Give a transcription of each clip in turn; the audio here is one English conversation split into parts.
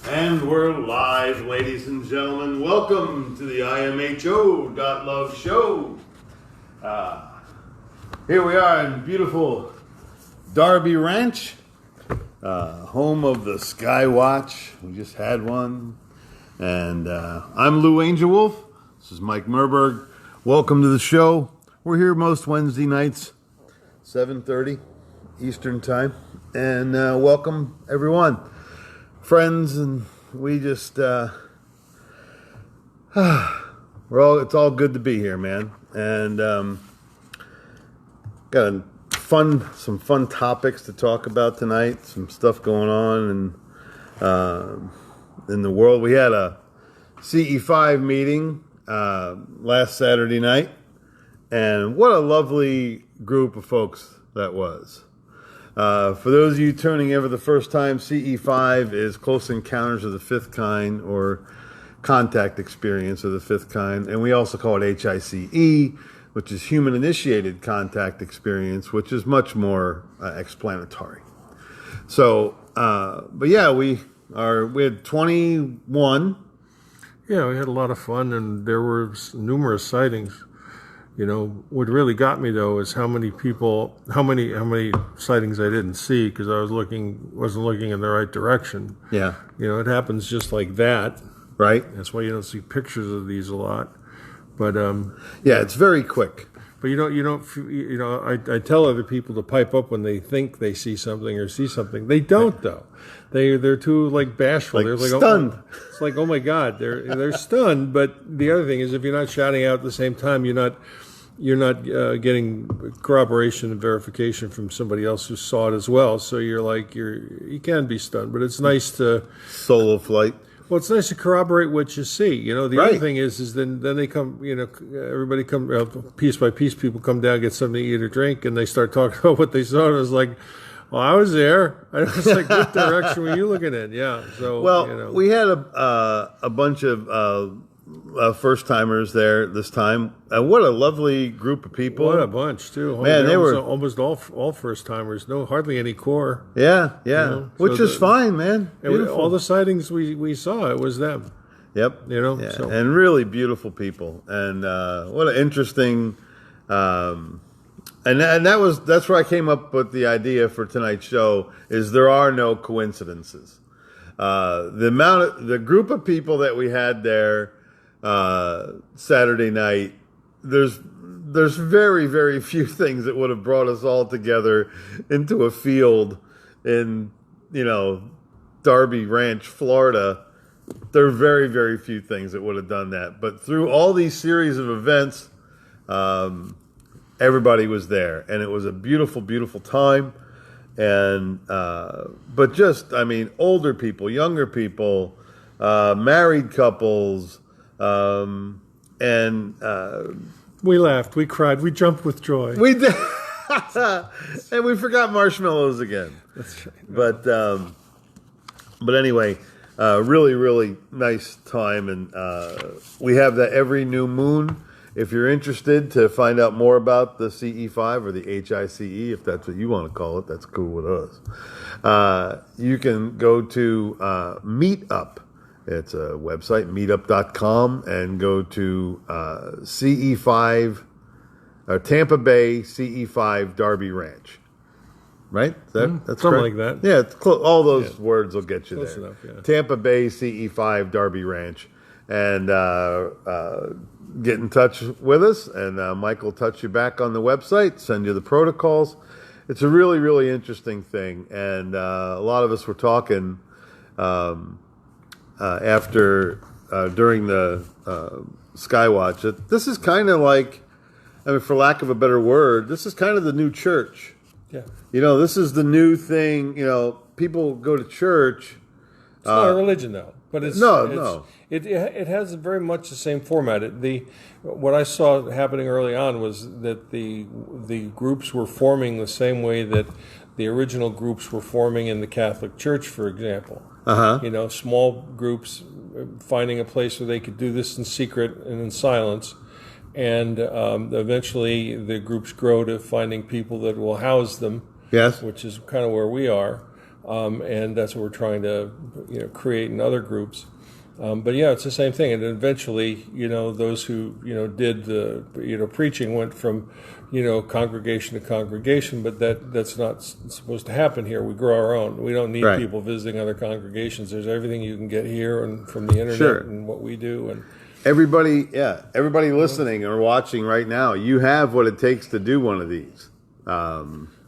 And we're live, ladies and gentlemen. Welcome to the imho.love show. Here we are in beautiful Darby Ranch, home of the Sky Watch. We just had one. And I'm Lou Angelwolf. This is Mike Murburg. Welcome to the show. We're here most Wednesday nights, 7:30 Eastern Time. And welcome, everyone. Friends, and we just it's all good to be here, man. And got some fun topics to talk about tonight. Some stuff going on in the world. We had a CE5 meeting last Saturday night, and what a lovely group of folks that was. For those of you tuning in for the first time, CE5 is Close Encounters of the Fifth Kind, or Contact Experience of the Fifth Kind. And we also call it HICE, which is Human Initiated Contact Experience, which is much more explanatory. So, but yeah, we had 21. Yeah, we had a lot of fun, and there were numerous sightings. You know, what really got me though is how many sightings I didn't see because I wasn't looking in the right direction. Yeah. You know, it happens just like that. Right. That's why you don't see pictures of these a lot. But yeah, it's very quick. But I tell other people to pipe up when they think they see something or see something. They don't though. They're too bashful. Like they're stunned. It's like, oh my God, they're stunned. But the other thing is, if you're not shouting out at the same time, you're not getting corroboration and verification from somebody else who saw it as well. So you can be stunned, but it's nice to solo flight. Well, it's nice to corroborate what you see. You know, the right. other thing is then they come. You know, everybody come piece by piece. People come down, get something to eat or drink, and they start talking about what they saw. And I was like, well, I was there. I was like, what direction were you looking in? Yeah. So we had a bunch of first timers there this time. What a lovely group of people! What a bunch too! Man, they were almost all first timers. No, hardly any core. Yeah. You know? Which is fine, man. All the sightings we saw, it was them. Yep. You know, yeah. And really beautiful people, and what an interesting. And that's where I came up with the idea for tonight's show. Is there are no coincidences. The group of people that we had there. Saturday night, there's very, very few things that would have brought us all together into a field in, Darby Ranch, Florida. There are very, very few things that would have done that. But through all these series of events, everybody was there, and it was a beautiful, beautiful time. And but just, older people, younger people, married couples. We laughed, we cried, we jumped with joy. We did, and we forgot marshmallows again. That's right. But anyway, really, really nice time, and we have that every new moon. If you're interested to find out more about the CE5 or the HICE, if that's what you want to call it, that's cool with us. You can go to Meetup. It's a website, meetup.com, and go to CE5, or Tampa Bay CE5 Darby Ranch. Right? That's something correct? like that. Yeah, it's all those words will get you close there. Enough, yeah. Tampa Bay CE5 Darby Ranch. And get in touch with us, and Mike will touch you back on the website, send you the protocols. It's a really, really interesting thing. And a lot of us were talking... during the Skywatch, this is kind of like, for lack of a better word, this is kind of the new church. Yeah. This is the new thing. People go to church. It's not a religion, though. But no. It has very much the same format. What I saw happening early on was that the groups were forming the same way that the original groups were forming in the Catholic Church, for example. Uh-huh. Small groups finding a place where they could do this in secret and in silence. And eventually the groups grow to finding people that will house them. Yes. Which is kind of where we are. and that's what we're trying to create in other groups. But yeah, it's the same thing. And eventually, those who did the preaching went from congregation to congregation. But that's not supposed to happen here. We grow our own. We don't need people visiting other congregations. There's everything you can get here and from the internet and what we do. And everybody listening or watching right now, you have what it takes to do one of these.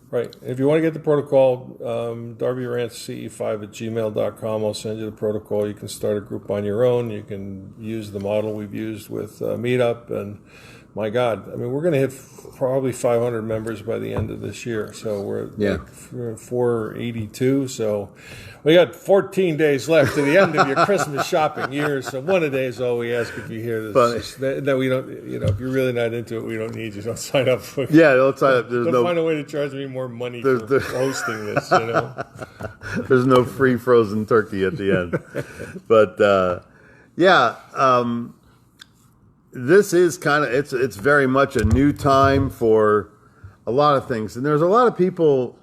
Right. If you want to get the protocol, darbyranchce5@gmail.com. I'll send you the protocol. You can start a group on your own. You can use the model we've used with Meetup. And my God, I mean, we're going to hit probably 500 members by the end of this year. So we're at 482. So we got 14 days left to the end of your Christmas shopping year. So one a day is all we ask if you hear this. That we don't, if you're really not into it, we don't need you. Don't sign up for it. Yeah, don't sign up. Don't find a way to charge me more money for hosting this, There's no free frozen turkey at the end. But, this is kind of, it's very much a new time for a lot of things. And there's a lot of people,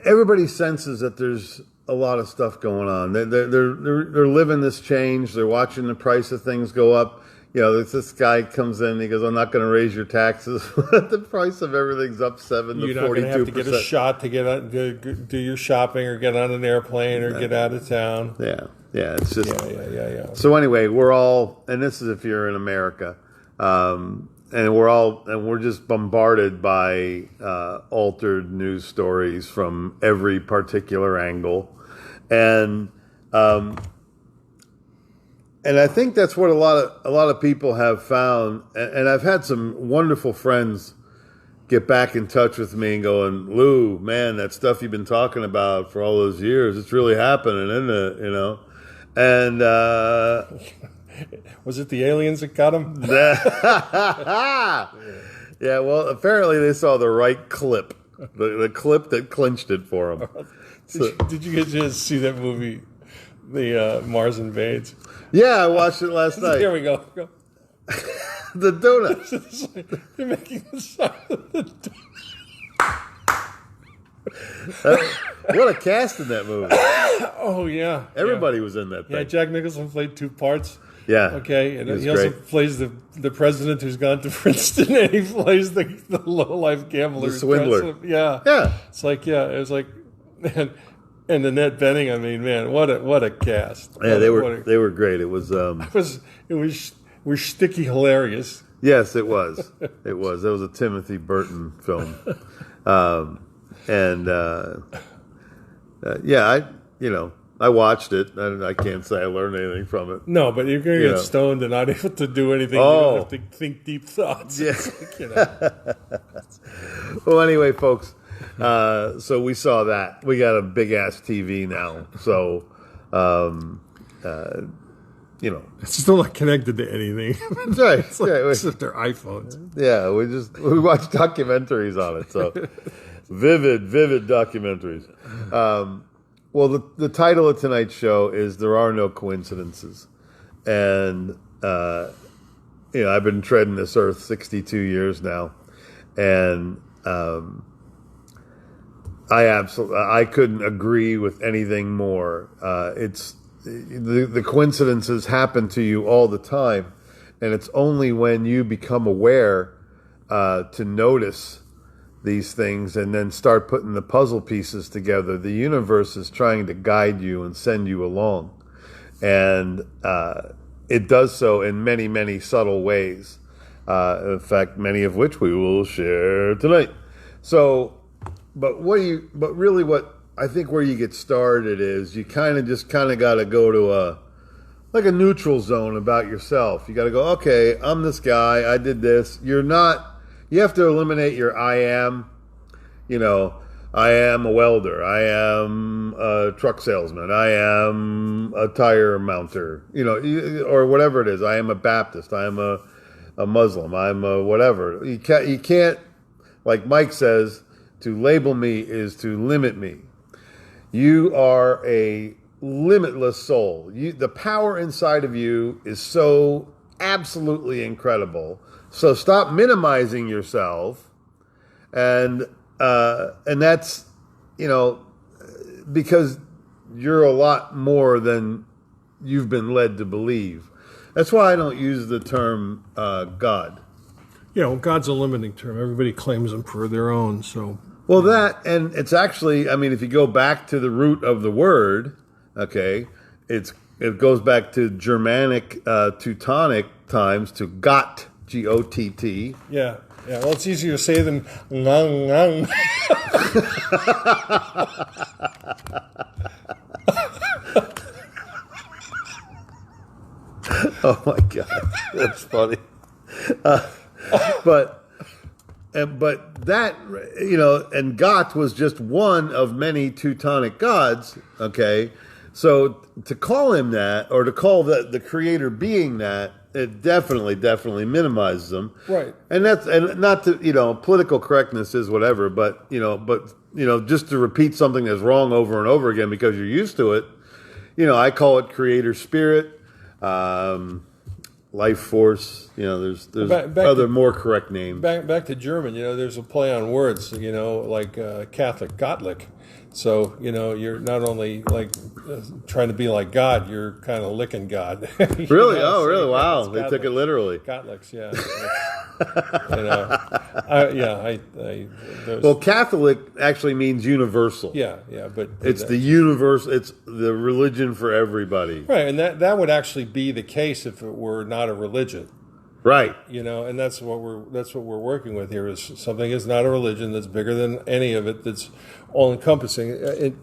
everybody senses that there's a lot of stuff going on. They're living this change. They're watching the price of things go up. This guy comes in and he goes, I'm not going to raise your taxes. The price of everything's up 7 to 42%. You're not going to have to get a shot to get out, to do your shopping or get on an airplane or get out of town. Yeah. It's just... Yeah. So anyway, we're all, and this is if you're in America, and we're just bombarded by altered news stories from every particular angle. And I think that's what a lot of people have found. And I've had some wonderful friends get back in touch with me and going, Lou, man, that stuff you've been talking about for all those years, it's really happening, isn't it? And was it the aliens that got him? Yeah, well, apparently they saw the right clip, the clip that clinched it for them. Did you get to see that movie, the Mars Invades? Yeah, I watched it last night. Here we go. The donut. They're making the sign of the donut. What a cast in that movie. Oh, yeah. Everybody was in that thing. Yeah, Jack Nicholson played 2 parts. Yeah. Okay, and he also plays the president who's gone to Princeton, and he plays the low-life gambler. The swindler. Yeah. It's like, it was like... And Annette Bening, I mean, man, what a cast! Yeah, they were great. It was sticky hilarious. Yes, it was. It was. That was a Timothy Burton film, I watched it, and I can't say I learned anything from it. No, but you're going to get stoned and not able to do anything. Oh. You don't have to think deep thoughts. Yeah. Well, anyway, folks. So we saw that. We got a big ass TV now. So, it's still not connected to anything. Right. It's like, except their iPhones. Yeah, we watch documentaries on it. So vivid documentaries. Well, the title of tonight's show is "There Are No Coincidences," and I've been treading this earth 62 years now, and I couldn't agree with anything more. It's the coincidences happen to you all the time, and it's only when you become aware to notice these things and then start putting the puzzle pieces together. The universe is trying to guide you and send you along, and it does so in many, many subtle ways. In fact, many of which we will share tonight. So. But really what I think where you get started is you kind of got to go to a neutral zone about yourself. You got to go, okay, I'm this guy, I did this. You have to eliminate your I am, I am a welder, I am a truck salesman, I am a tire mounter, or whatever it is. I am a Baptist, I am a Muslim, I'm a whatever. You can't, like Mike says, to label me is to limit me. You are a limitless soul. The power inside of you is so absolutely incredible So stop minimizing yourself, and that's, because you're a lot more than you've been led to believe. That's why I don't use the term God. Yeah, well, God's a limiting term. Everybody claims them for their own. So, well, that, and it's actually, if you go back to the root of the word, okay, it goes back to Germanic, Teutonic times, to Gott, G-O-T-T. Yeah. Well, it's easier to say than ngang, ngang. Oh my God, that's funny. But that, and Gott was just one of many Teutonic gods. Okay, so to call him that, or to call the creator being that, it definitely minimizes him. Right. And not to, political correctness is whatever, but just to repeat something that's wrong over and over again because you're used to it. I call it creator spirit. Life force, there's other more correct names. Back to German, there's a play on words, like Catholic, Gottlich. So, you're not only like trying to be like God, you're kind of licking God. Really? Oh, really? Wow. They took it literally. Gottlichs, yeah. Well, Catholic actually means universal. Yeah, but it's the universe. It's the religion for everybody. Right, and that would actually be the case if it were not a religion. Right. And that's what we're working with here, is something is not a religion that's bigger than any of it, that's all encompassing.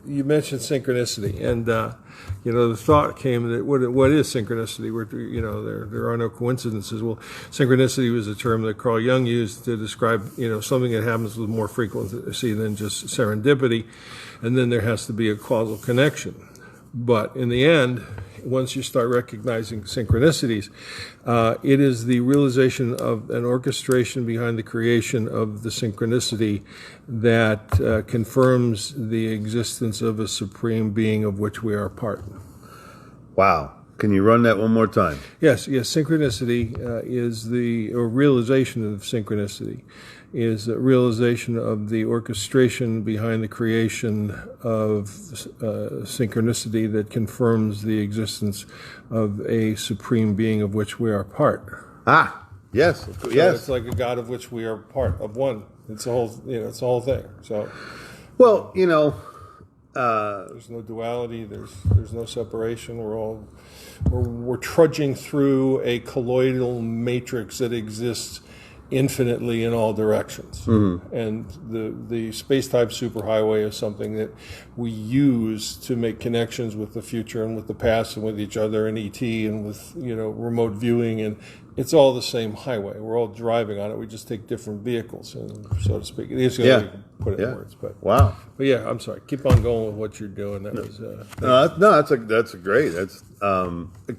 You mentioned synchronicity, and the thought came that what is synchronicity? There are no coincidences. Well, synchronicity was a term that Carl Jung used to describe something that happens with more frequency than just serendipity, and then there has to be a causal connection. But in the end, once you start recognizing synchronicities, it is the realization of an orchestration behind the creation of the synchronicity that confirms the existence of a supreme being of which we are part. Wow. Can you run that one more time? Yes. Synchronicity is or realization of synchronicity is a realization of the orchestration behind the creation of synchronicity that confirms the existence of a supreme being of which we are part. Ah, yes, So yes. it's like a God of which we are part of one. It's a whole, it's a whole thing. So, well, there's no duality. There's no separation. We're trudging through a colloidal matrix that exists infinitely in all directions. Mm-hmm. And the space-time superhighway is something that we use to make connections with the future and with the past and with each other and ET and with remote viewing, and it's all the same highway. We're all driving on it. We just take different vehicles, so to speak. It's the only way you can put it in words. But wow. But yeah, I'm sorry. Keep on going with what you're doing. That was that's a great. That's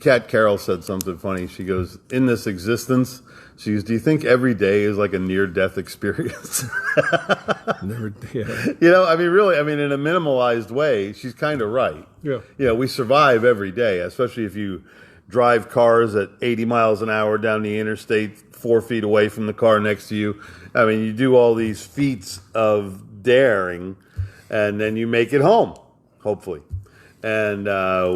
Kat Carroll said something funny. She goes, "In this existence," she goes, "Do you think every day is like a near-death experience?" Never. Yeah. Really, in a minimalized way, she's kind of right. Yeah. We survive every day, especially if you drive cars at 80 miles an hour down the interstate 4 feet away from the car next to you. You do all these feats of daring, and then you make it home, hopefully. And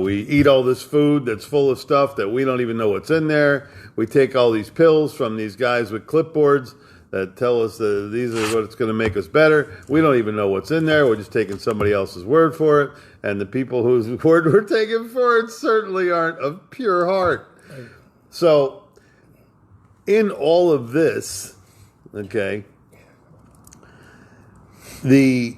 we eat all this food that's full of stuff that we don't even know what's in there. We take all these pills from these guys with clipboards that tell us that these are what's going to make us better. We don't even know what's in there. We're just taking somebody else's word for it. And the people whose word we're taking for it certainly aren't of pure heart. So, in all of this, okay, there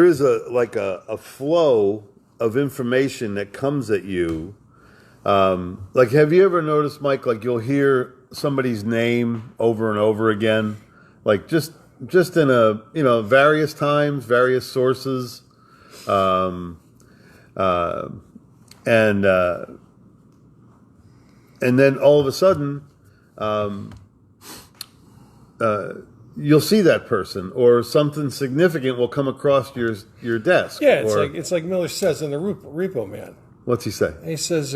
is a flow of information that comes at you. Have you ever noticed, Mike, you'll hear somebody's name over and over again, just in various times, various sources, and then all of a sudden, you'll see that person, or something significant will come across your desk. Yeah, it's like Miller says in the Repo Man. What's he say? He says,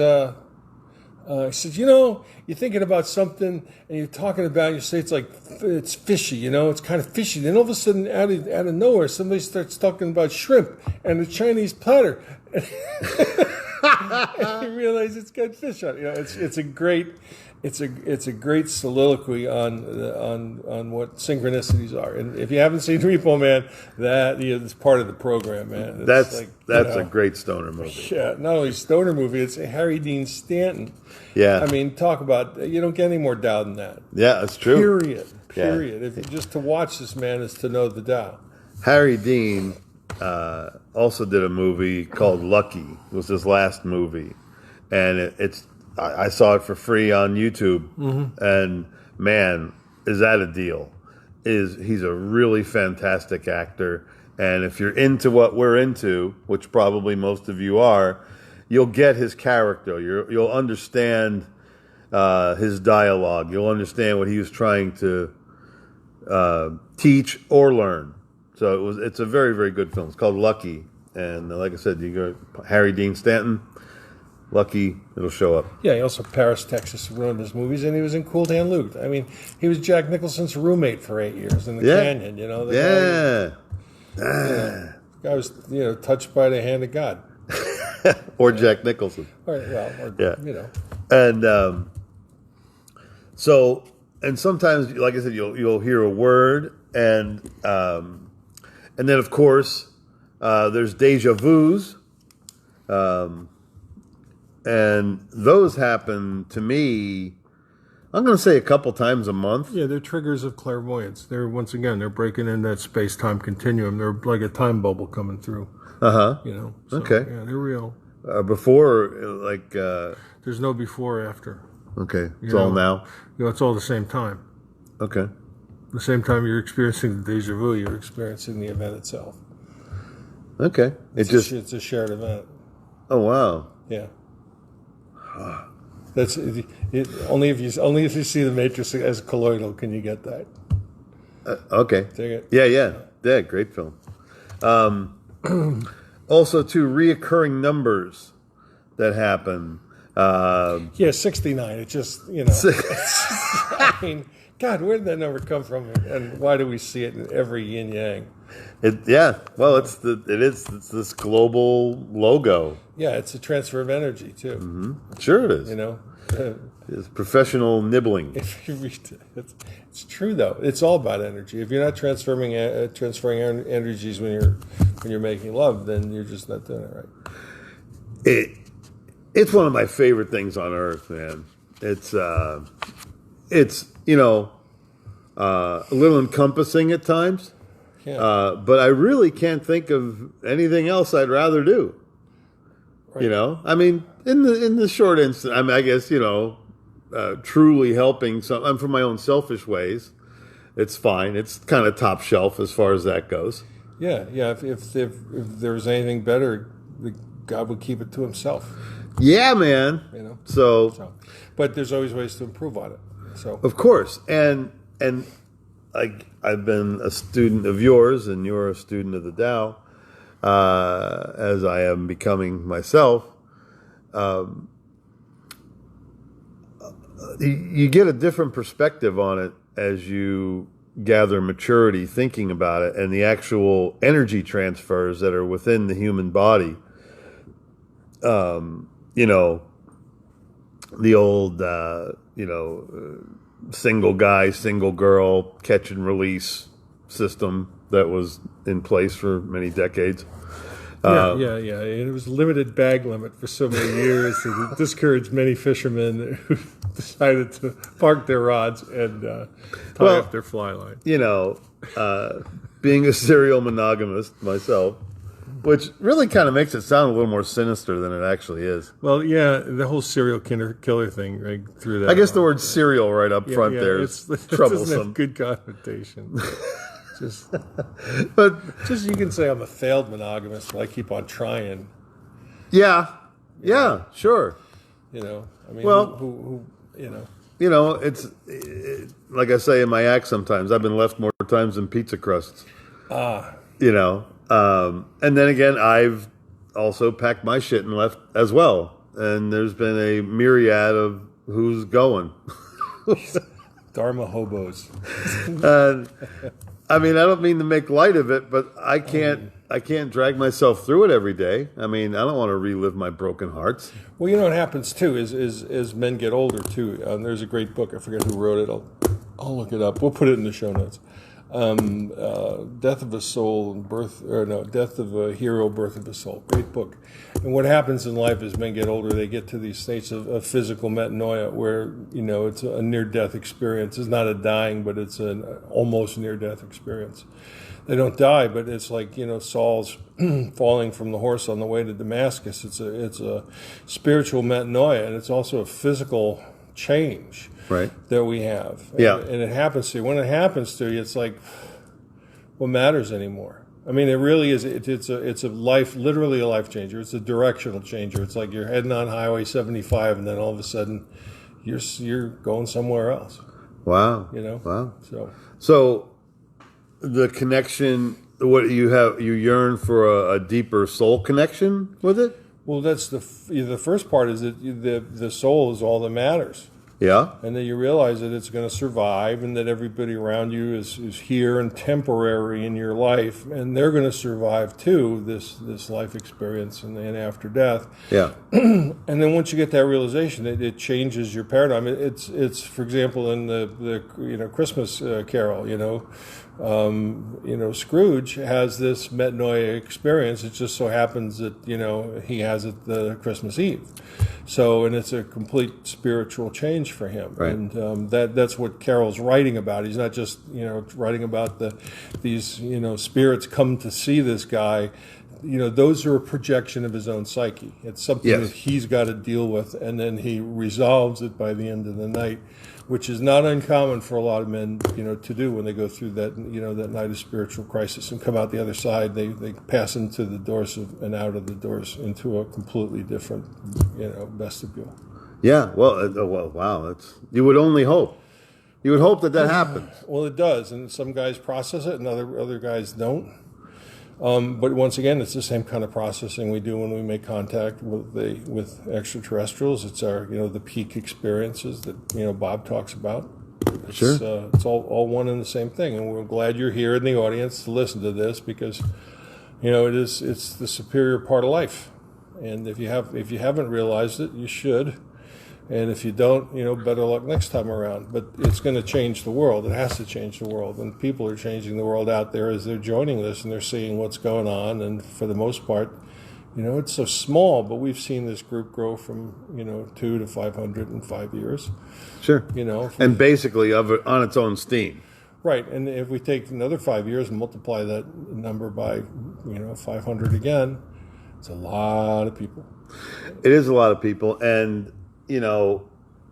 He said, you're thinking about something and you're talking about, you say it's fishy, it's kind of fishy. Then all of a sudden, out of nowhere, somebody starts talking about shrimp and the Chinese platter. And you realize it's got fish on it. It's a great soliloquy on what synchronicities are. And if you haven't seen Repo Man, that it's part of the program, man. That's a great stoner movie. Yeah, not only stoner movie, it's Harry Dean Stanton. Yeah, I mean, talk about, you don't get any more Tao than that. Yeah, that's true. Period. Yeah. If just to watch this man is to know the Tao. Harry Dean also did a movie called Lucky. It was his last movie, and I saw it for free on YouTube, and man, is that a deal? He's a really fantastic actor, and if you're into what we're into, which probably most of you are, you'll get his character. You'll understand his dialogue. You'll understand what he was trying to teach or learn. So it's a very, very good film. It's called Lucky, and like I said, you go Harry Dean Stanton. Lucky, it'll show up. Yeah, he also Paris, Texas, ruined his movies, and he was in Cool Dan Luke. I mean, he was Jack Nicholson's roommate for 8 years in the Canyon. The guy was touched by the hand of God. Or Jack Nicholson. And and sometimes, like I said, you'll hear a word, and then of course there's Deja Vus. And those happen to me, I'm going to say a couple times a month. Yeah, they're triggers of clairvoyance. They're breaking in that space-time continuum. They're like a time bubble coming through. Okay. Yeah, they're real. Before, there's no before or after. Okay. It's all now? It's all the same time. Okay. The same time you're experiencing the deja vu, you're experiencing the event itself. Okay. It's a shared event. Oh, wow. Yeah. That's it, only if you see the Matrix as colloidal can you get that. Okay. Take it. Yeah. Great film. Also, two reoccurring numbers that happen. 69. It just I mean, God, where did that number come from, and why do we see it in every yin yang? Well, it's this global logo. Yeah, it's a transfer of energy too. Mm-hmm. Sure, it is. It's professional nibbling. It's true though. It's all about energy. If you're not transferring energies when you're making love, then you're just not doing it right. It's one of my favorite things on earth, man. It's a little encompassing at times. Yeah. But I really can't think of anything else I'd rather do. Right. I mean, in the short instant, I guess, truly helping some from my own selfish ways, it's fine. It's kind of top shelf as far as that goes. Yeah. If there was anything better, God would keep it to himself. Yeah, man. So, but there's always ways to improve on it. So, of course, and I've been a student of yours, and you're a student of the Tao, as I am becoming myself. You get a different perspective on it as you gather maturity thinking about it, and the actual energy transfers that are within the human body. The old, single guy, single girl catch and release system that was in place for many decades. Yeah. It was limited bag limit for so many years. It discouraged many fishermen who decided to park their rods and tie up their fly line. Being a serial monogamist myself, which really kind of makes it sound a little more sinister than it actually is. Well, yeah, the whole serial killer thing right through that. I guess the word serial right up front there is troublesome. It doesn't have good connotation. But you can say I'm a failed monogamist, but I keep on trying. Yeah, sure. I mean, it's like I say in my act sometimes. I've been left more times than pizza crusts. And then again, I've also packed my shit and left as well. and there's been a myriad of who's going. Dharma hobos. I mean, I don't mean to make light of it, but I can't drag myself through it every day. I mean, I don't want to relive my broken hearts. Well, you know what happens too is as men get older too. There's a great book. I forget who wrote it. I'll look it up. We'll put it in the show notes. Death of a Soul and Death of a Hero, Birth of a Soul. Great book. And what happens in life as men get older, they get to these states of physical metanoia where, it's a near-death experience. It's not a dying, but it's an almost near-death experience. They don't die, but it's like, Saul's falling from the horse on the way to Damascus. It's a spiritual metanoia, and it's also a physical change. Right. That we have. Yeah. And it happens to you. When it happens to you, it's like, what matters anymore? I mean, it really is. It's a life, literally a life changer. It's a directional changer. It's like you're heading on Highway 75, and then all of a sudden, you're going somewhere else. Wow. Wow. So the connection, what you yearn for a deeper soul connection with it? Well, that's the first part is that the soul is all that matters. Yeah. And then you realize that it's going to survive and that everybody around you is here and temporary in your life, and they're going to survive too, this life experience and after death. Yeah. And then once you get that realization, it changes your paradigm. It's for example, in the Christmas Carol, Scrooge has this metanoia experience. It just so happens that, he has it the Christmas Eve. So, and it's a complete spiritual change for him. Right. And that's what Carol's writing about. He's not just, writing about these spirits come to see this guy. Those are a projection of his own psyche. It's something that he's got to deal with, and then he resolves it by the end of the night, which is not uncommon for a lot of men, to do when they go through that, that night of spiritual crisis and come out the other side. They pass into the doors and out of the doors into a completely different, vestibule. Yeah. Well, wow. You would only hope. You would hope that happens. Well, it does, and some guys process it, and other guys don't. But once again, it's the same kind of processing we do when we make contact with extraterrestrials. It's our, the peak experiences that, Bob talks about. Sure. It's all one and the same thing. And we're glad you're here in the audience to listen to this because, it's the superior part of life. And if you haven't realized it, you should. And if you don't, better luck next time around. But it's going to change the world. It has to change the world. And people are changing the world out there as they're joining this and they're seeing what's going on. And for the most part, it's so small, but we've seen this group grow from, 2 to 500 in 5 years. Sure. And basically on its own steam. Right. And if we take another 5 years and multiply that number by, 500 again, it's a lot of people. It is a lot of people. And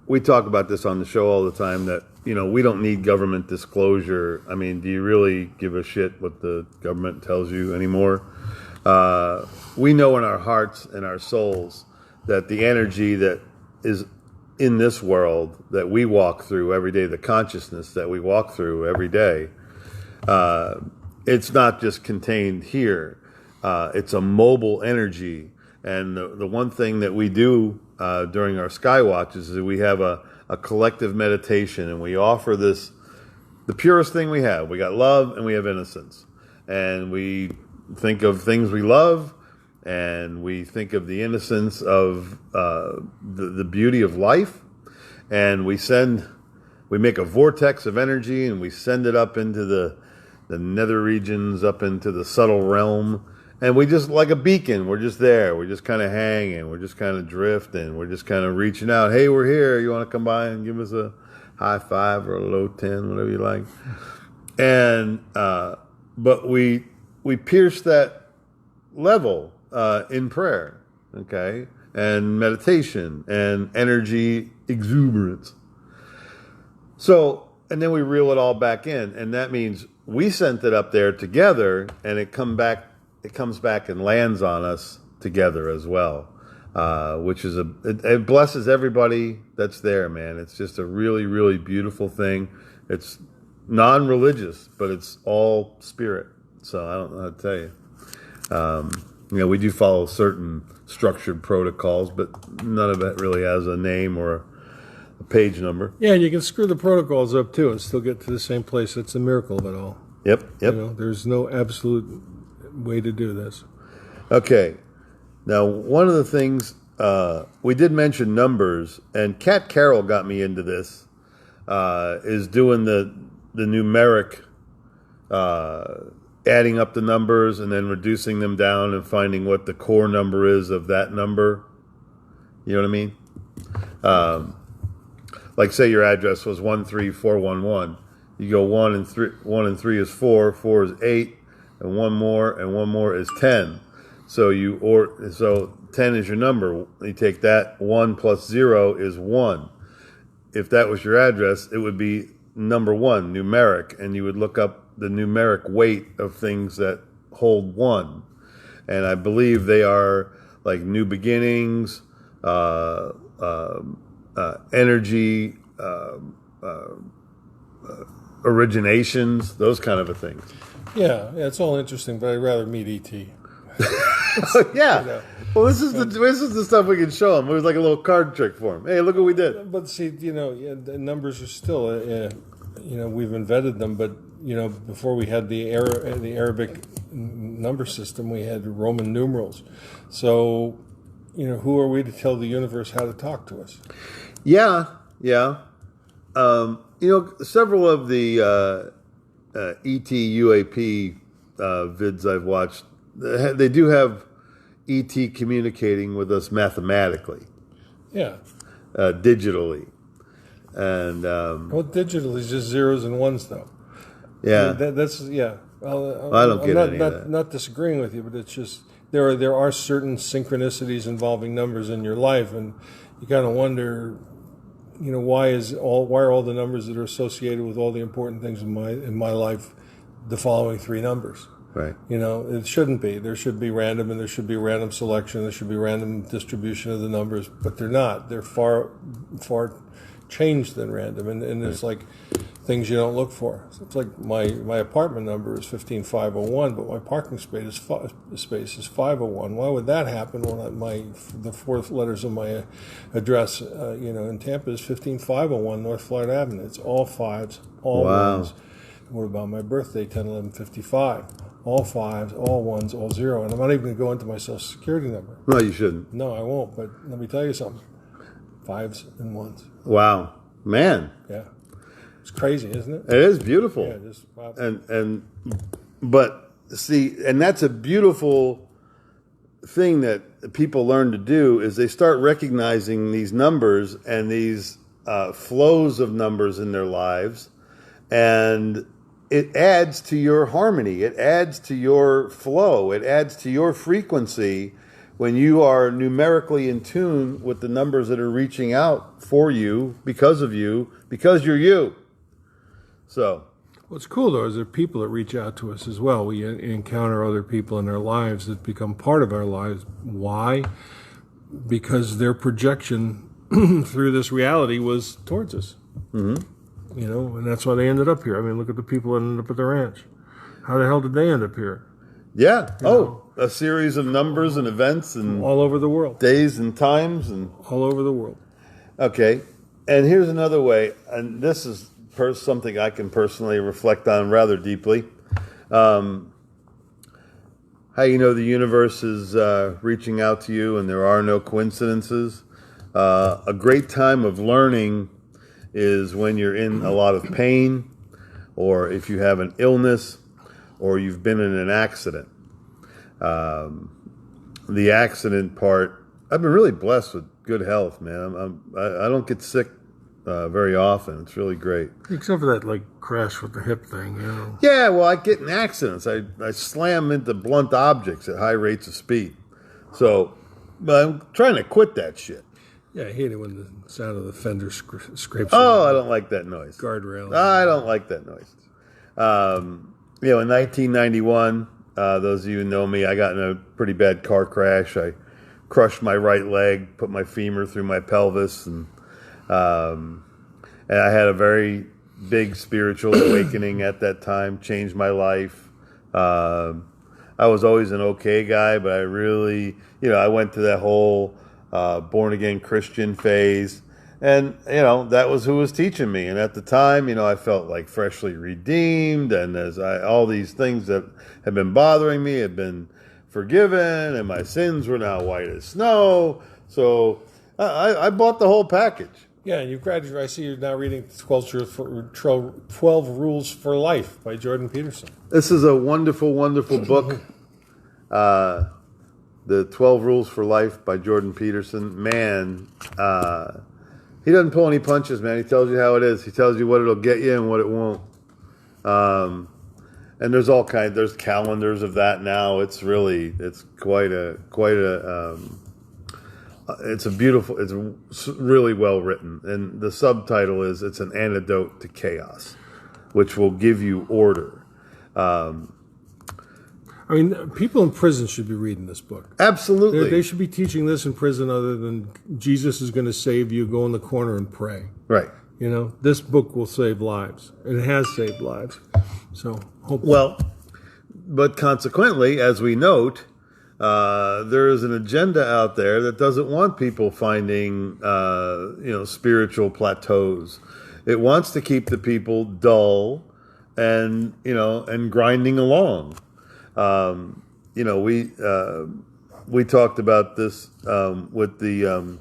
we talk about this on the show all the time that, we don't need government disclosure. I mean, do you really give a shit what the government tells you anymore? We know in our hearts and our souls that the energy that is in this world that we walk through every day, the consciousness that we walk through every day, it's not just contained here. It's a mobile energy. And the one thing that we do during our sky watches is that we have a collective meditation, and we offer the purest thing we have. We got love and we have innocence. And we think of things we love, and we think of the innocence of the beauty of life. And we make a vortex of energy, and we send it up into the nether regions, up into the subtle realm. And we just, like a beacon, we're just there. We're just kind of hanging. We're just kind of drifting. We're just kind of reaching out. Hey, we're here. You want to come by and give us a high five or a low 10, whatever you like. And, but we pierce that level in prayer, okay, and meditation and energy exuberance. So, and then we reel it all back in. And that means we sent it up there together, and it comes back and lands on us together as well, which is it blesses everybody that's there, man. It's just a really, really beautiful thing. It's non-religious, but it's all spirit. So I don't know how to tell you. we do follow certain structured protocols, but none of it really has a name or a page number. Yeah, and you can screw the protocols up too and still get to the same place. That's the miracle of it all. Yep. There's no absolute way to do this. Okay. Now, one of the things we did mention numbers, and Kat Carroll got me into this, is doing the numeric, adding up the numbers and then reducing them down and finding what the core number is of that number. You know what I mean? Like say your address was 13411. You go 1 and 3 is 4, 4 is 8, and one more is 10. So 10 is your number. You take that, 1 plus 0 is 1. If that was your address, it would be number 1, numeric, and you would look up the numeric weight of things that hold 1. And I believe they are like new beginnings, energy, originations, those kind of things. Yeah, it's all interesting, but I'd rather meet E.T. Yeah. Well, this is the stuff we can show them. It was like a little card trick for them. Hey, look what we did. But see, the numbers are still, we've invented them, but before we had the Arabic number system, we had Roman numerals. So, who are we to tell the universe how to talk to us? Yeah. Several of the ET UAP vids I've watched, they do have ET communicating with us mathematically. Yeah. Digitally. And digitally is just zeros and ones, though. Yeah. That's yeah. I don't get any of that. Not disagreeing with you, but it's just there are certain synchronicities involving numbers in your life, and you kind of wonder, why are all the numbers that are associated with all the important things in my life the following 3 numbers? Right. It shouldn't be. There should be random, and there should be random selection. There should be random distribution of the numbers, but they're not. They're far changed than random, and it's like things you don't look for. So it's like my apartment number is 15501, but my parking space is 501. Why would that happen when the 4th letters of my address, in Tampa is 15501 North Florida Avenue? It's all 5s, all 1s. What about my birthday, 10/11/55? All 5s, all 1s, all 0. And I'm not even going to go into my Social Security number. No, you shouldn't. No, I won't. But let me tell you something. 5s and 1s. Wow. Man. Yeah. It's crazy, isn't it? It is beautiful. Yeah, just wow. But see, and that's a beautiful thing that people learn to do is they start recognizing these numbers and these flows of numbers in their lives, and it adds to your harmony. It adds to your flow. It adds to your frequency when you are numerically in tune with the numbers that are reaching out for you, because you're you. So, what's cool though is there are people that reach out to us as well. We encounter other people in our lives that become part of our lives. Why? Because their projection through this reality was towards us. Mm-hmm. And that's why they ended up here. I mean, look at the people that ended up at the ranch. How the hell did they end up here? Yeah. A series of numbers and events and all over the world, days and times and all over the world. Okay, and here's another way, and this is something I can personally reflect on rather deeply. How the universe is reaching out to you, and there are no coincidences. A great time of learning is when you're in a lot of pain, or if you have an illness, or you've been in an accident. The accident part, I've been really blessed with good health, man. I don't get sick very often. It's really great. Except for that crash with the hip thing, Yeah, well, I get in accidents. I slam into blunt objects at high rates of speed. So, but I'm trying to quit that shit. Yeah, I hate it when the sound of the fender scrapes. Oh, I don't like that noise. Guardrail. I don't like that noise. In 1991, those of you who know me, I got in a pretty bad car crash. I crushed my right leg, put my femur through my pelvis, and I had a very big spiritual awakening at that time, changed my life. I was always an okay guy, but I really, I went to that whole born again Christian phase. And, that was who was teaching me. And at the time, I felt like freshly redeemed. And all these things that had been bothering me had been forgiven. And my sins were now white as snow. So I bought the whole package. Yeah, and you've graduated. I see you're now reading 12 Rules for Life by Jordan Peterson. This is a wonderful, wonderful book. The 12 Rules for Life by Jordan Peterson. Man, he doesn't pull any punches, man. He tells you how it is. He tells you what it'll get you and what it won't. And there's there's calendars of that now. It's quite a it's really well written. And the subtitle is, it's an antidote to chaos, which will give you order. People in prison should be reading this book. Absolutely. They should be teaching this in prison, other than Jesus is going to save you, go in the corner and pray. Right. This book will save lives. It has saved lives. So, hopefully. Well, but consequently, as we note, there is an agenda out there that doesn't want people finding, spiritual plateaus. It wants to keep the people dull and grinding along. We talked about this with the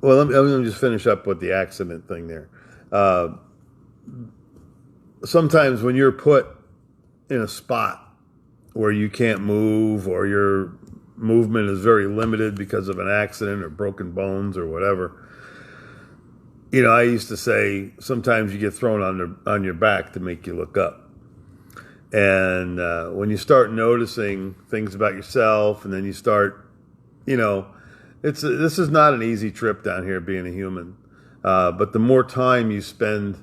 let me just finish up with the accident thing there. Sometimes when you're put in a spot where you can't move, or your movement is very limited because of an accident or broken bones or whatever, I used to say sometimes you get thrown on your back to make you look up. And when you start noticing things about yourself, and then you start, this is not an easy trip down here being a human. But the more time you spend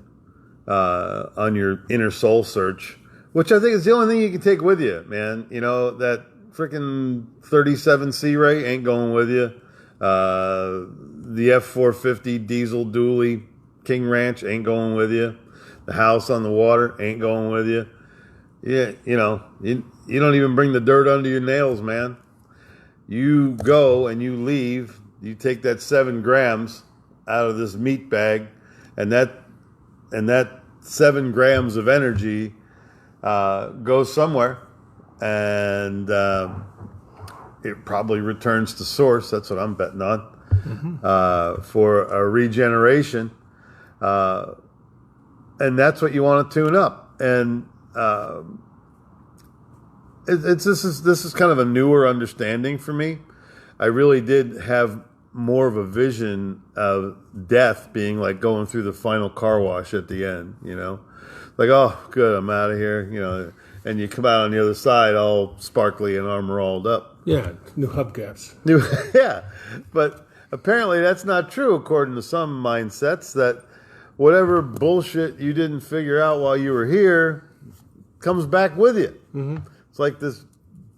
on your inner soul search, which I think is the only thing you can take with you, man. That freaking 37 Sea Ray ain't going with you. The F-450 diesel dually King Ranch ain't going with you. The house on the water ain't going with you. Yeah, you don't even bring the dirt under your nails, man. You go and you leave. You take that 7 grams out of this meat bag, and that 7 grams of energy goes somewhere, and it probably returns to source. That's what I'm betting on. For a regeneration, and that's what you want to tune up. And this is kind of a newer understanding for me. I really did have more of a vision of death being like going through the final car wash at the end. Like, oh, good, I'm out of here. And you come out on the other side all sparkly and armor rolled up. Yeah, new hubcaps. Yeah, but apparently that's not true according to some mindsets, that whatever bullshit you didn't figure out while you were here comes back with you. Mm-hmm. It's like this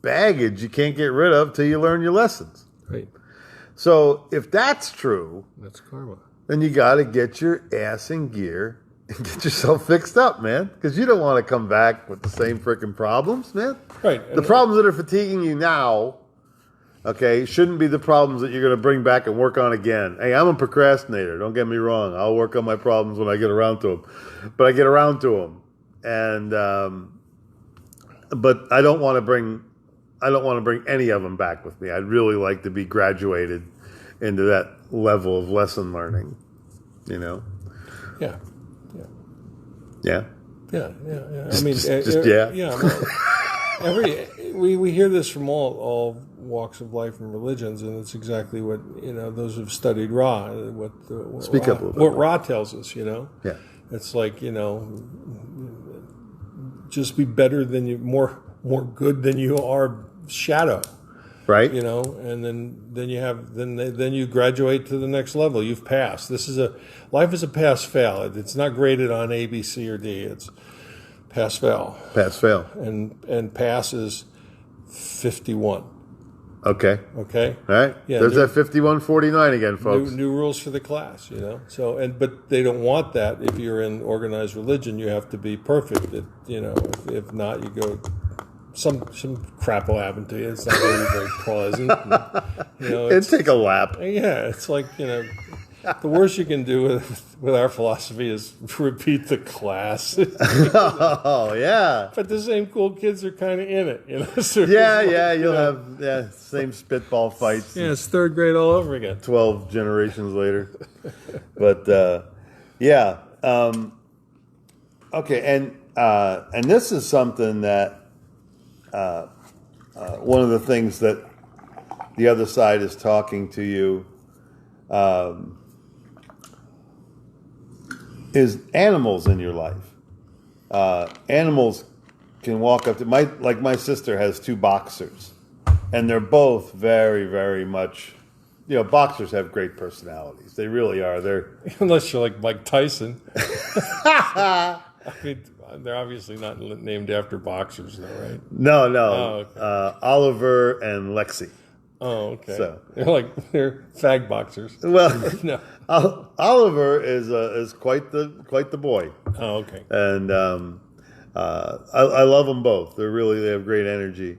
baggage you can't get rid of till you learn your lessons. Right. So if that's true, that's karma. Then you got to get your ass in gear and get yourself fixed up, man. Because you don't want to come back with the same freaking problems, man. Right. The problems that are fatiguing you now, okay, shouldn't be the problems that you're going to bring back and work on again. Hey, I'm a procrastinator. Don't get me wrong. I'll work on my problems when I get around to them. But I get around to them. And, but I don't want to bring any of them back with me. I'd really like to be graduated into that level of lesson learning, Yeah. Yeah. Yeah. Yeah. Yeah. Well, we hear this from all walks of life and religions, and it's exactly what those who've studied Ra. Speak up a little bit. What Ra tells us, Yeah. It's like just be better than you, more good than you are shadow. Right. And then you graduate to the next level. You've passed. Life is a pass fail. It's not graded on A, B, C, or D. It's pass fail. Pass fail. And pass is 51. Okay. Okay. All right. Yeah, There's that 5149 again, folks. New rules for the class, So, but they don't want that. If you're in organized religion, you have to be perfect. If not, you go. Some crap will happen to you. It's not really very pleasant. It'd take a lap. Yeah, it's like the worst you can do with our philosophy is repeat the class. Oh yeah. But the same cool kids are kind of in it, So You'll have same spitball fights. Yeah, it's third grade all over again. 12 generations later. But okay, and this is something that one of the things that the other side is talking to you is animals in your life. Animals can walk up to my sister has 2 boxers, and they're both very, very much. Boxers have great personalities. They really are. Unless you're like Mike Tyson. I mean, they're obviously not named after boxers, though, right? No. Oh, okay. Oliver and Lexi. Oh, okay. So they're fag boxers. Well, No. Oliver is quite the boy. Oh, okay. And I love them both. They have great energy.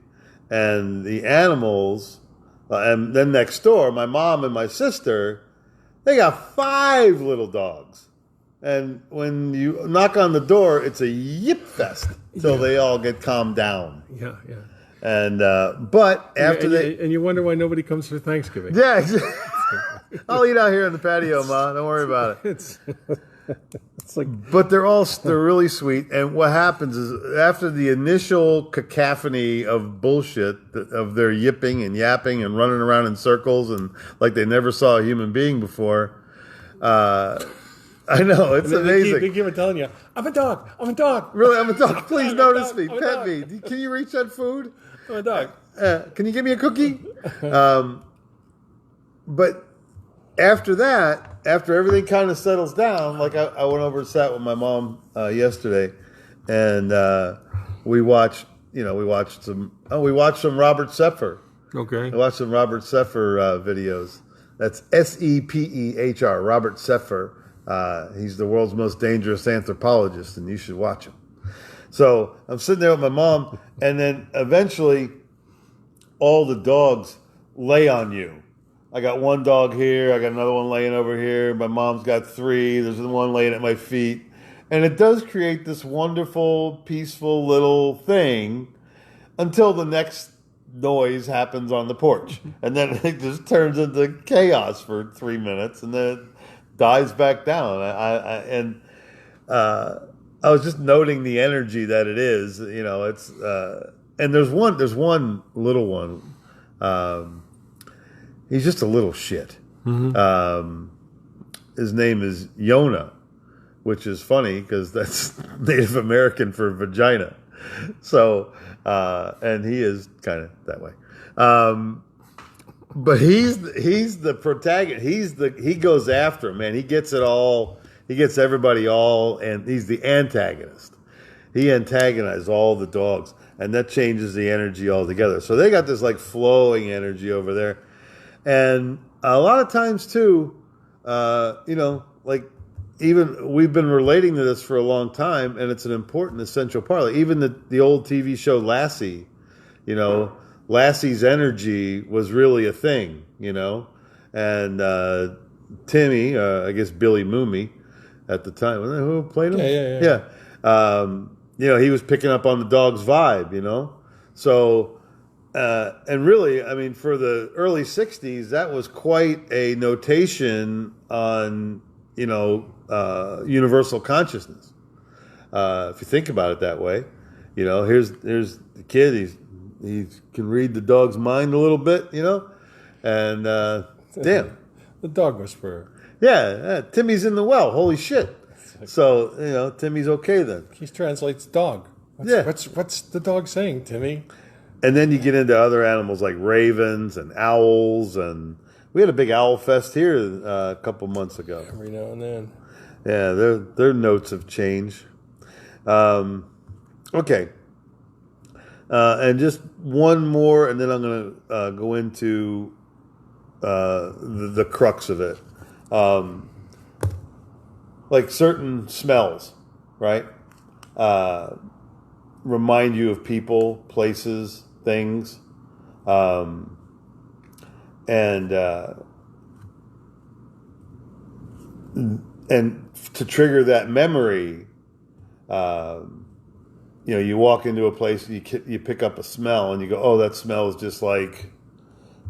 And the animals, and then next door, my mom and my sister, they got 5 little dogs. And when you knock on the door, it's a yip fest till they all get calmed down. Yeah. And but after and you wonder why nobody comes for Thanksgiving. Yeah, I'll eat out here in the patio, Ma. Don't worry about it. It's like, but they're really sweet. And what happens is after the initial cacophony of bullshit of their yipping and yapping and running around in circles and like they never saw a human being before. I know, it's amazing. They keep telling you, I'm a dog. Really, I'm a dog. Please notice me. Pet me. Can you reach that food? I'm a dog. Can you give me a cookie? But after that, after everything kind of settles down, like I went over and sat with my mom yesterday, and we watched some Robert Sepehr. Okay. I watched some Robert Sepehr videos. That's Sepehr, Robert Sepehr. He's the world's most dangerous anthropologist, and you should watch him. So I'm sitting there with my mom, and then eventually all the dogs lay on you. I got one dog here, I got another one laying over here, my mom's got 3, there's one laying at my feet. And it does create this wonderful, peaceful little thing until the next noise happens on the porch. And then it just turns into chaos for 3 minutes, and then it dies back down. I was just noting the energy that it is. It's and there's one little one. He's just a little shit. Mm-hmm. His name is Yona, which is funny because that's Native American for vagina. So, and he is kind of that way. But he's the protagonist. He goes after him, man. He gets it all. He gets everybody all, and he's the antagonist. He antagonizes all the dogs, and that changes the energy altogether. So they got this like flowing energy over there, and a lot of times too, like even we've been relating to this for a long time, and it's an important, essential part. Like even the old TV show Lassie, Lassie's energy was really a thing, and Timmy, I guess Billy Mooney at the time, who played him? Yeah. He was picking up on the dog's vibe, So, and really, I mean, for the early 60s, that was quite a notation on, universal consciousness. If you think about it that way, here's the kid, he can read the dog's mind a little bit, and damn. The dog whisperer. Yeah, Timmy's in the well. Holy shit. So, Timmy's okay then. He translates dog. What's the dog saying, Timmy? And then you get into other animals like ravens and owls, and we had a big owl fest here a couple months ago. Every now and then. Yeah, their notes have changed. Okay. And just one more, and then I'm going to go into the crux of it. Like certain smells, right? Remind you of people, places, things. And to trigger that memory, you walk into a place, you pick up a smell, and you go, "Oh, that smell is just like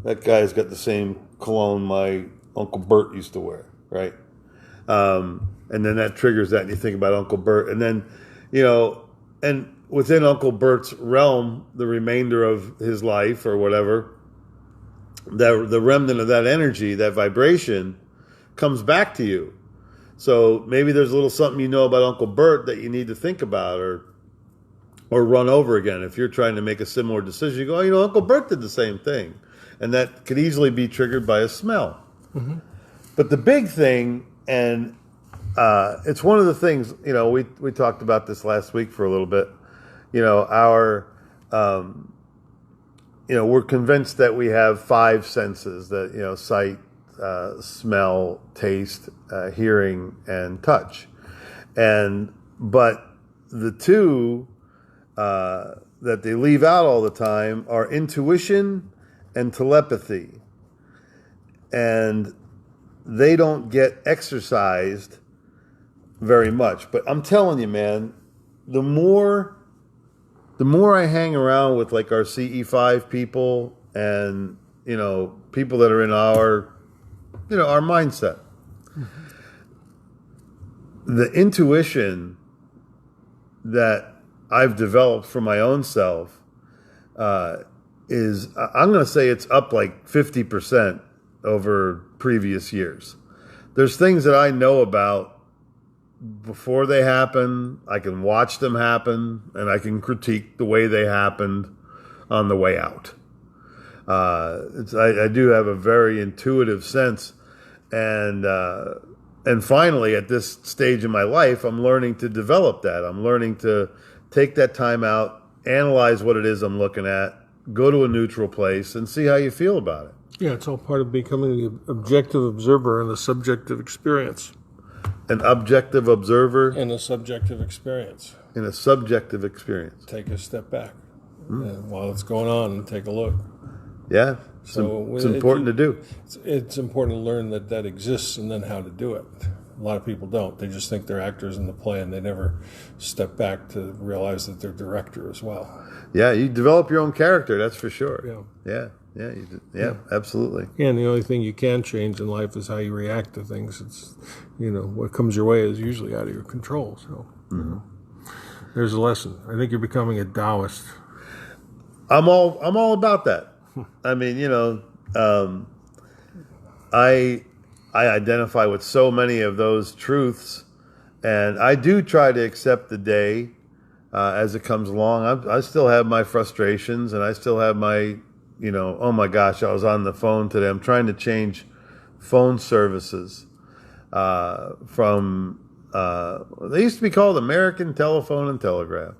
that guy's got the same cologne my Uncle Bert used to wear," right? And then that triggers that, and you think about Uncle Bert, and then, and within Uncle Bert's realm, the remainder of his life or whatever, the remnant of that energy, that vibration, comes back to you. So maybe there's a little something about Uncle Bert that you need to think about or run over again. If you're trying to make a similar decision, you go, Uncle Bert did the same thing. And that could easily be triggered by a smell. Mm-hmm. But the big thing, and it's one of the things, we talked about this last week for a little bit, we're convinced that we have 5 senses, that, sight, smell, taste, hearing, and touch. But the 2 that they leave out all the time are intuition and telepathy. And they don't get exercised very much. But I'm telling you, man, the more I hang around with like our CE5 people and, people that are in our mindset, mm-hmm. the intuition that I've developed for my own self is, I'm going to say it's up like 50% over previous years. There's things that I know about before they happen. I can watch them happen, and I can critique the way they happened on the way out. I do have a very intuitive sense, and finally at this stage in my life, I'm learning to develop that. I'm learning to take that time out, analyze what it is I'm looking at, go to a neutral place, and see how you feel about it. Yeah, it's all part of becoming the objective observer in the subjective experience. An objective observer in a subjective experience. In a subjective experience. Take a step back while it's going on and take a look. Yeah, so it's important to do. It's important to learn that exists and then how to do it. A lot of people don't. They just think they're actors in the play, and they never step back to realize that they're director as well. Yeah, you develop your own character, that's for sure. Yeah, absolutely. Yeah, and the only thing you can change in life is how you react to things. It's, what comes your way is usually out of your control. So, there's a lesson. I think you're becoming a Taoist. I'm all about that. I mean, I identify with so many of those truths, and I do try to accept the day as it comes along. I still have my frustrations, and I still have my, oh my gosh, I was on the phone today. I'm trying to change phone services from, they used to be called American Telephone and Telegraph.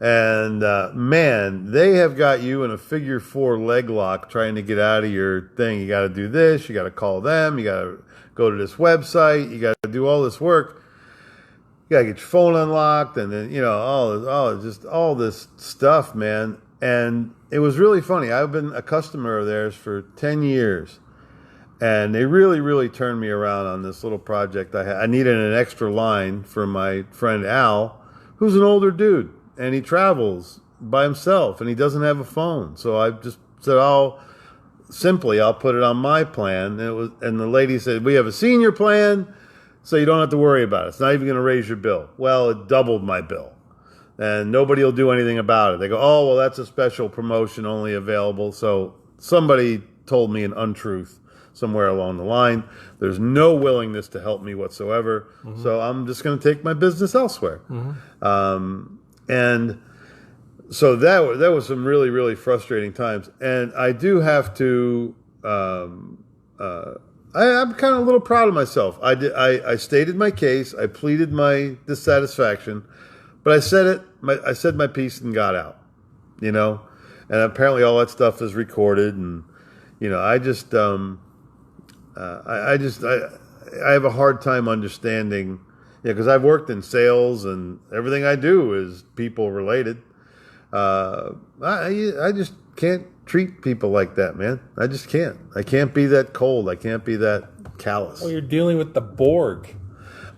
And man, they have got you in a figure 4 leg lock trying to get out of your thing. You got to do this. You got to call them. You got to go to this website. You got to do all this work. You got to get your phone unlocked, and then all this stuff, man. And it was really funny. I've been a customer of theirs for 10 years, and they really, really turned me around on this little project I had. I needed an extra line for my friend Al, who's an older dude. And he travels by himself, and he doesn't have a phone. So I just said, I'll put it on my plan. And the lady said, we have a senior plan, so you don't have to worry about it. It's not even going to raise your bill. Well, it doubled my bill, and nobody will do anything about it. They go, oh, well, that's a special promotion only available. So somebody told me an untruth somewhere along the line. There's no willingness to help me whatsoever. Mm-hmm. So I'm just going to take my business elsewhere. Mm-hmm. And so that was some really, really frustrating times. And I do have to, I'm kind of a little proud of myself. I stated my case. I pleaded my dissatisfaction, but I said my piece and got out. you know, and apparently all that stuff is recorded. And, you know, I just, I have a hard time understanding, because I've worked in sales and everything I do is people related. I just can't treat people like that, man. I just can't. I can't be that cold. I can't be that callous. Well, you're dealing with the Borg.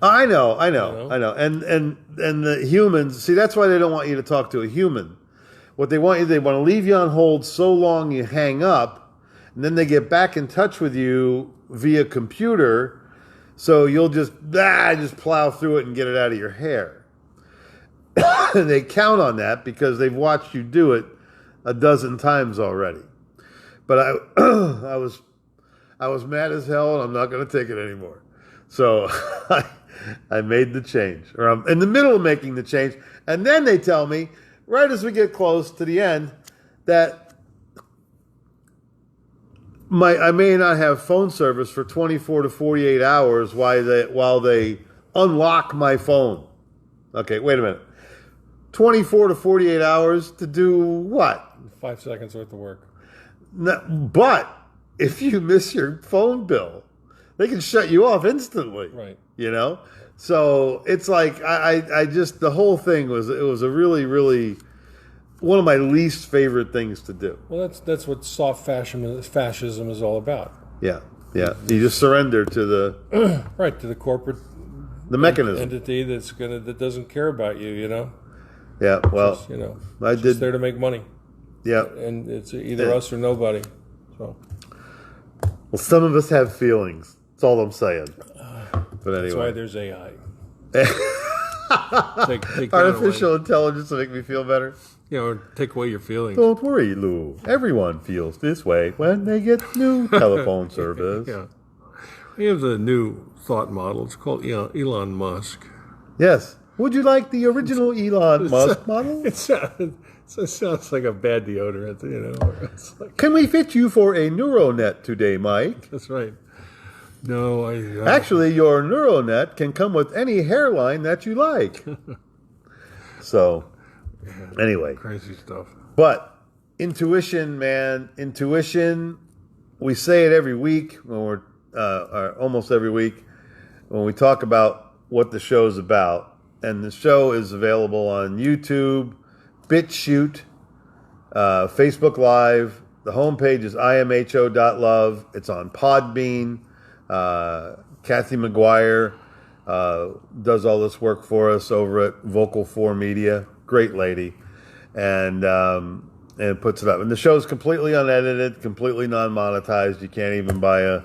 I know. And the humans, see, that's why they don't want you to talk to a human. What they want to leave you on hold so long you hang up, and then they get back in touch with you via computer, so you'll just plow through it and get it out of your hair. And they count on that because they've watched you do it a dozen times already. But I was mad as hell, and I'm not going to take it anymore. So I made the change, or I'm in the middle of making the change, and then they tell me, right as we get close to the end, that I may not have phone service for 24 to 48 hours while they unlock my phone. Okay, wait a minute. 24 to 48 hours to do what? 5 seconds worth of work. No, but if you miss your phone bill, they can shut you off instantly. Right. You know? So it's like, I just, the whole thing was a really, really one of my least favorite things to do. Well, that's what soft fascism is all about. Yeah. You just surrender to the right, to the corporate mechanism entity that doesn't care about you. You know. Yeah. Well, it's just there to make money. Yeah. And it's either us or nobody. So. Well, some of us have feelings. That's all I'm saying. But anyway, that's why there's AI. take Artificial intelligence to make me feel better. Or take away your feelings. Don't worry, Lou. Everyone feels this way when they get new telephone service. Yeah. We have the new thought model. It's called Elon Musk. Yes. Would you like the original Elon Musk model? It sounds like a bad deodorant, It's like, can we fit you for a neuronet today, Mike? That's right. No, Actually, your neuronet can come with any hairline that you like. So, anyway. Crazy stuff. But intuition, man, we say it every week when we're, or almost every week, when we talk about what the show's about. And the show is available on YouTube, BitChute, Facebook Live. The homepage is imho.love. It's on Podbean. Kathy McGuire does all this work for us over at Vocal 4 Media. Great lady. And puts it up. And the show's completely unedited, completely non-monetized. You can't even buy a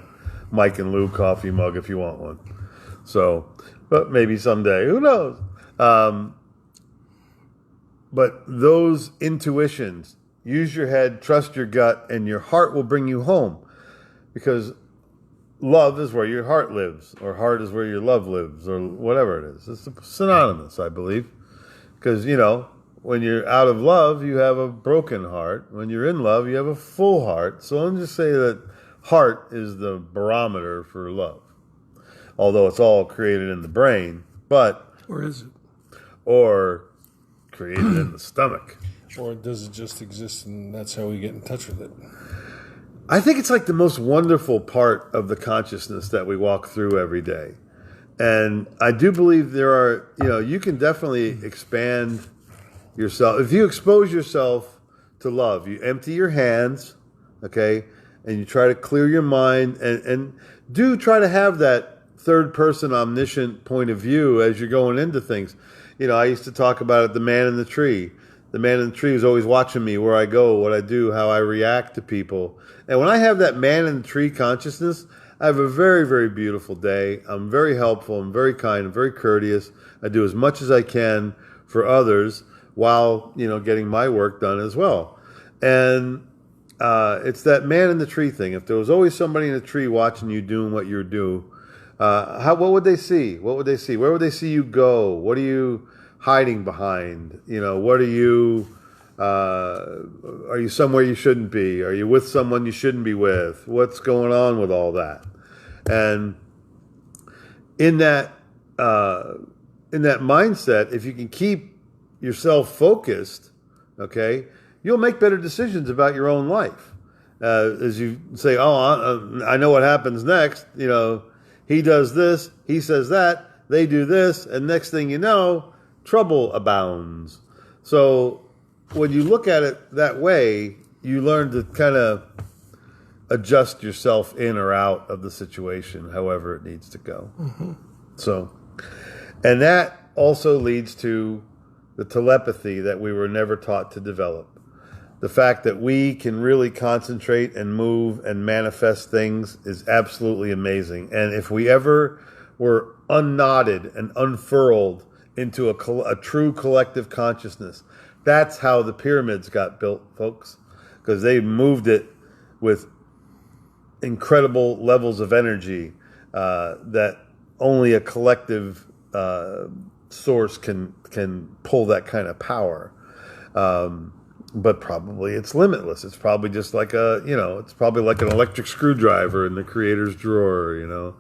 Mike and Lou coffee mug if you want one. So, but maybe someday. Who knows? But those intuitions, use your head, trust your gut, and your heart will bring you home. Because love is where your heart lives, or heart is where your love lives, or whatever it is. It's synonymous, I believe. Because, when you're out of love, you have a broken heart. When you're in love, you have a full heart. So let me just say that heart is the barometer for love. Although it's all created in the brain, but... Or is it? Or created in the stomach. Or does it just exist and that's how we get in touch with it? I think it's like the most wonderful part of the consciousness that we walk through every day. And I do believe there are, you can definitely expand yourself. If you expose yourself to love, you empty your hands, okay, and you try to clear your mind and do try to have that third person omniscient point of view as you're going into things. I used to talk about it, the man in the tree. The man in the tree is always watching me, where I go, what I do, how I react to people. And when I have that man in the tree consciousness, I have a very, very beautiful day. I'm very helpful. I'm very kind. I'm very courteous. I do as much as I can for others while, getting my work done as well. And it's that man in the tree thing. If there was always somebody in the tree watching you doing what you're doing, what would they see? What would they see? Where would they see you go? What are you hiding behind? What are you somewhere you shouldn't be? Are you with someone you shouldn't be with? What's going on with all that? And in that mindset, if you can keep yourself focused, okay, you'll make better decisions about your own life. As you say, I know what happens next. He does this, he says that, they do this, and next thing you know, trouble abounds. So when you look at it that way, you learn to kind of adjust yourself in or out of the situation, however it needs to go. Mm-hmm. So, and that also leads to the telepathy that we were never taught to develop. The fact that we can really concentrate and move and manifest things is absolutely amazing. And if we ever were unknotted and unfurled into a true collective consciousness, that's how the pyramids got built, folks, because they moved it with incredible levels of energy that only a collective source can pull that kind of power. But probably it's limitless. It's probably just like it's probably like an electric screwdriver in the creator's drawer,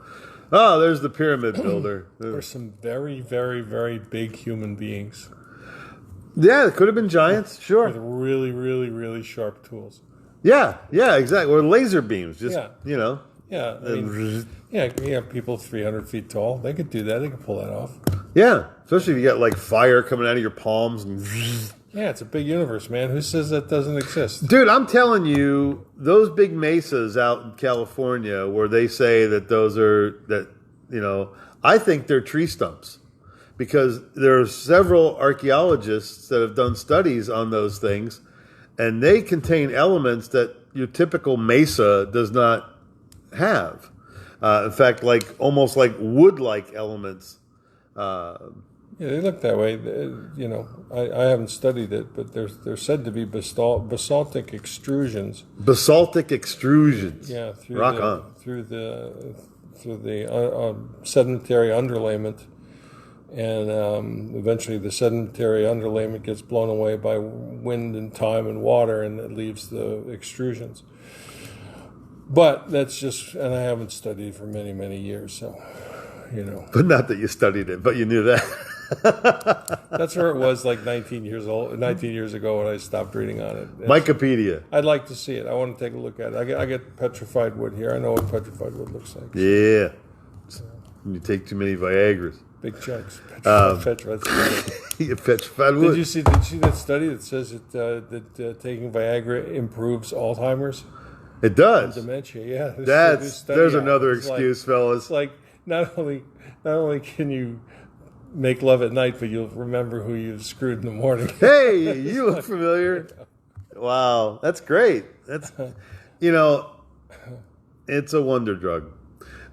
Oh, there's the pyramid builder. There's some very, very, very big human beings. Yeah, it could have been giants, sure. With really, really, really sharp tools. Yeah, exactly. Or laser beams, Yeah, people 300 feet tall. They could do that. They could pull that off. Yeah, especially if you got like fire coming out of your palms. Yeah, it's a big universe, man. Who says that doesn't exist? Dude, I'm telling you, those big mesas out in California where they say that I think they're tree stumps. Because there are several archaeologists that have done studies on those things, and they contain elements that your typical mesa does not have. In fact, almost like wood-like elements. Yeah, they look that way. I haven't studied it, but they're said to be basaltic extrusions. Basaltic extrusions. Yeah, through the sedentary underlayment, and eventually the sedentary underlayment gets blown away by wind and time and water, and it leaves the extrusions. But that's just, and I haven't studied it for many, many years, so. But not that you studied it, but you knew that. That's where it was 19 years ago when I stopped reading on it. Wikipedia. I'd like to see it. I want to take a look at it. I get petrified wood here. I know what petrified wood looks like. Yeah. You take too many Viagras. Big chunks. Petrified wood. Did you see that study that says that taking Viagra improves Alzheimer's? It does. And dementia, yeah. There's another excuse, fellas. It's like not only can you make love at night, but you'll remember who you screwed in the morning. Hey, you look familiar. Wow, that's great. That's it's a wonder drug.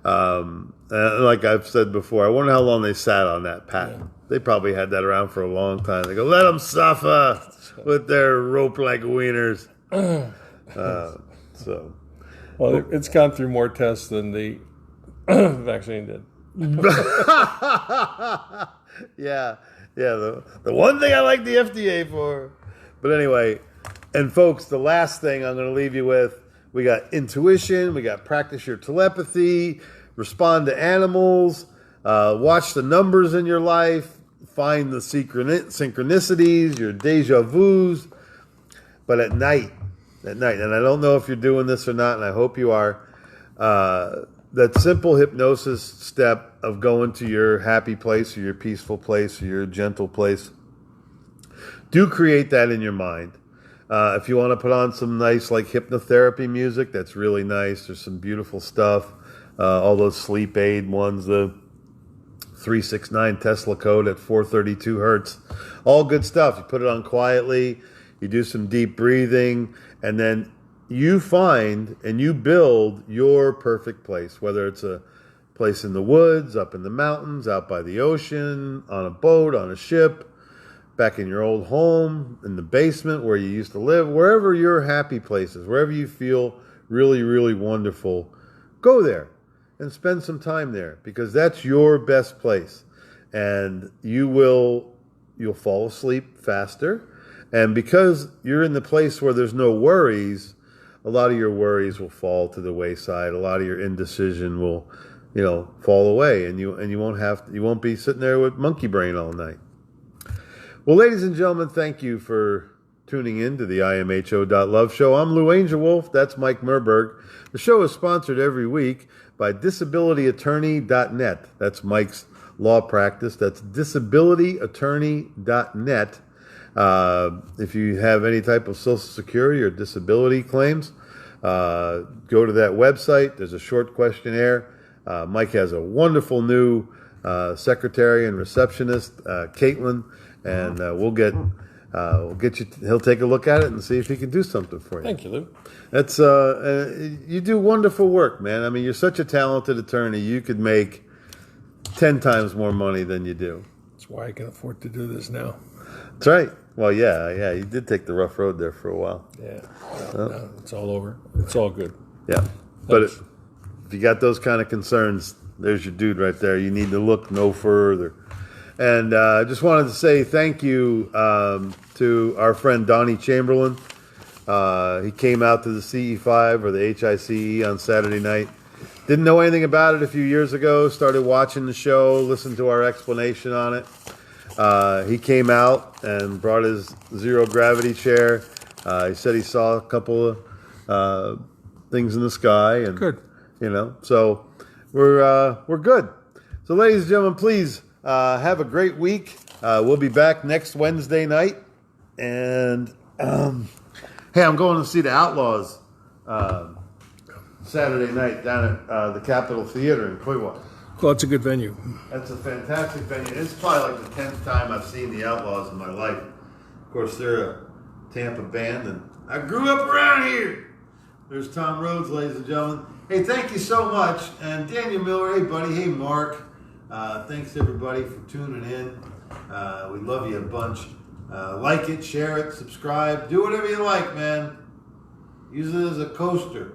Like I've said before, I wonder how long they sat on that patent. Yeah. They probably had that around for a long time. They go, let them suffer with their rope-like wieners. Well, it's gone through more tests than the vaccine did. Yeah. The one thing I like the FDA for. But anyway, and folks, the last thing I'm going to leave you with, we got intuition, we got practice your telepathy, respond to animals, watch the numbers in your life, find the synchronicities, your deja vus. But at night, and I don't know if you're doing this or not, and I hope you are, that simple hypnosis step of going to your happy place or your peaceful place or your gentle place, do create that in your mind. If you want to put on some nice hypnotherapy music, that's really nice. There's some beautiful stuff. All those sleep aid ones, the 369 Tesla code at 432 hertz. All good stuff. You put it on quietly, you do some deep breathing, and then you find and you build your perfect place, whether it's a place in the woods, up in the mountains, out by the ocean, on a boat, on a ship, back in your old home, in the basement where you used to live, wherever your happy place is, wherever you feel really, really wonderful, go there and spend some time there, because that's your best place. And you'll fall asleep faster. And because you're in the place where there's no worries, a lot of your worries will fall to the wayside. A lot of your indecision will, fall away, and you won't be sitting there with monkey brain all night. Well, ladies and gentlemen, thank you for tuning in to the imho.love show. I'm Lou Angelwolf. That's Mike Murburg. The show is sponsored every week by disabilityattorney.net. That's Mike's law practice. That's disabilityattorney.net. If you have any type of Social Security or disability claims, go to that website. There's a short questionnaire. Mike has a wonderful new secretary and receptionist, Caitlin, and we'll get you. He'll take a look at it and see if he can do something for you. Thank you, Lou. That's you do wonderful work, man. I mean, you're such a talented attorney. You could make 10 times more money than you do. That's why I can afford to do this now. That's right. Well, yeah. You did take the rough road there for a while. Yeah. No, it's all over. It's all good. Yeah. But if you got those kind of concerns, there's your dude right there. You need to look no further. And I just wanted to say thank you to our friend Donnie Chamberlain. He came out to the CE5 or the HICE on Saturday night. Didn't know anything about it a few years ago. Started watching the show, listened to our explanation on it. He came out and brought his zero gravity chair. He said he saw a couple of things in the sky, and Good. So we're good. So, ladies and gentlemen, please have a great week. We'll be back next Wednesday night, and hey, I'm going to see the Outlaws Saturday night down at the Capitol Theater in Clearwater. Well, it's a good venue. That's a fantastic venue. It's probably like the 10th time I've seen the Outlaws in my life. Of course, they're a Tampa band, and I grew up around here. There's Tom Rhodes, ladies and gentlemen. Hey, thank you so much. And Daniel Miller, hey, buddy. Hey, Mark. Thanks, everybody, for tuning in. We love you a bunch. Like it, share it, subscribe. Do whatever you like, man. Use it as a coaster.